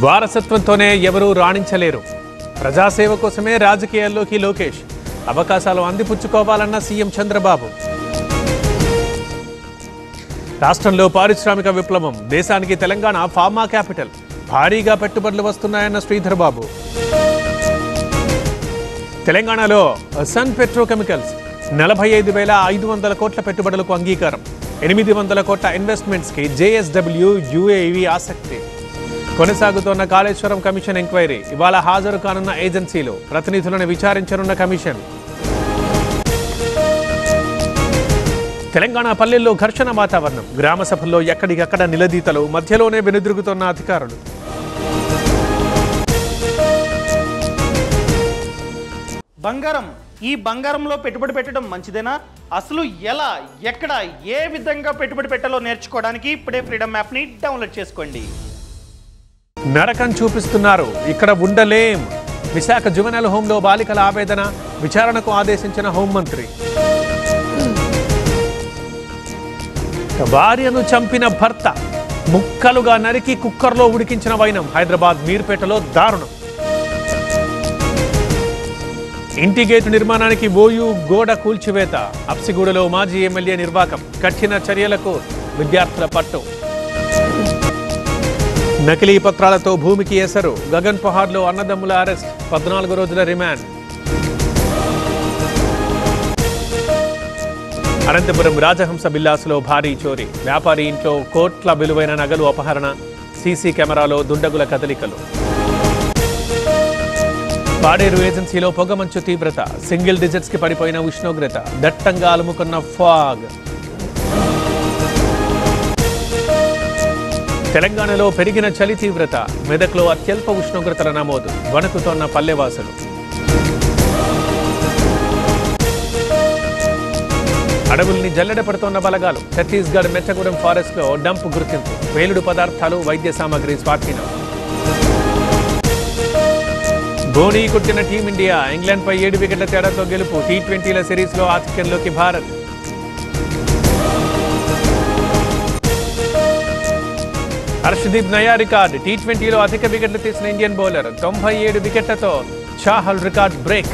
వారసత్వంతోనే ఎవరూ రాణించలేరు. ప్రజాసేవ కోసమే రాజకీయాల్లోకి లోకేష్. అవకాశాలు అందిపుచ్చుకోవాలన్న సీఎం చంద్రబాబు. రాష్ట్రంలో పారిశ్రామిక విప్లవం. దేశానికి తెలంగాణ ఫార్మా క్యాపిటల్. భారీగా పెట్టుబడులు వస్తున్నాయన్న శ్రీధర్ బాబు. తెలంగాణలో సన్ పెట్రోకెమికల్స్ 45,500 కోట్ల పెట్టుబడులకు అంగీకారం. 800 కోట్ల ఇన్వెస్ట్మెంట్స్కి జేఎస్డబ్ల్యూ యుఏఈ ఆసక్తి. కొనసాగుతోన్న కాళేశ్వరం కమిషన్ ఎంక్వైరీ. ఇవాళ హాజరు కానున్న ఏజెన్సీలు. ప్రతినిధులను విచారించనున్న కమిషన్. తెలంగాణ పల్లెల్లో ఘర్షణ వాతావరణం. గ్రామ సభల్లో ఎక్కడికక్కడ నిలదీతలు. మధ్యలోనే వెనుదిరుగుతున్న అధికారులు. బంగారం. ఈ బంగారంలో పెట్టుబడి పెట్టడం మంచిదేనా? అసలు ఎలా, ఎక్కడ, ఏ విధంగా పెట్టుబడి పెట్టాలో నేర్చుకోవడానికి ఇప్పుడే ఫ్రీడమ్ యాప్ని డౌన్లోడ్ చేసుకోండి. నరకం చూపిస్తున్నారు, ఇక్కడ ఉండలేం. విశాఖ జువెనల్ హోంలో బాలికల ఆవేదన. విచారణకు ఆదేశించిన హోంమంత్రి. భార్యను చంపిన భర్త ముక్కలుగా నరికి కుక్కర్లో ఉడికించిన వైనం. హైదరాబాద్ మీర్పేటలో దారుణం. ఇంటి గేటు నిర్మాణానికి ఓయూ గోడ కూల్చివేత. అప్సిగూడలో మాజీ ఎమ్మెల్యే నిర్వాకం. కఠిన చర్యలకు విద్యార్థుల పట్టు. నకిలీ పత్రాలతో భూమికి ఎసరు. గగన్ పహాడ్లో అన్నదమ్ముల అరెస్ట్. 14 రోజుల రిమాండ్. అనంతపురం రాజహంస బిల్లాస్లో భారీ చోరీ. వ్యాపారి ఇంట్లో కోట్ల విలువైన నగలు అపహరణ. సీసీ కెమెరాలో దుండగుల కదలికలు. పాడేరు ఏజెన్సీలో పొగమంచు తీవ్రత. సింగిల్ డిజిట్స్ కి పడిపోయిన ఉష్ణోగ్రత. దట్టంగా అలుముకున్న ఫాగ్. తెలంగాణలో పెరిగిన చలి తీవ్రత. మెదక్లో అత్యల్ప ఉష్ణోగ్రతల నమోదు. వణుకుతోన్న పల్లెవాసులు. అడవుల్ని జల్లెడపడుతోన్న బలగాలు. ఛత్తీస్గఢ్ మెట్టగూడెం ఫారెస్ట్ లో డంప్ గుర్తింపు. పేలుడు పదార్థాలు, వైద్య సామాగ్రి స్వాధీనం. ధోనీ కొట్టిన టీమిండియా. ఇంగ్లాండ్పై 7 వికెట్ల తేడాతో గెలుపు. టీ20ల సిరీస్లో ఆధిక్యంలోకి భారత్. హర్షదీప్ నయా రికార్డ్. టీ20లో అధిక వికెట్లు తీసిన ఇండియన్ బౌలర్. 97 వికెట్లతో చాహల్ రికార్డ్ బ్రేక్.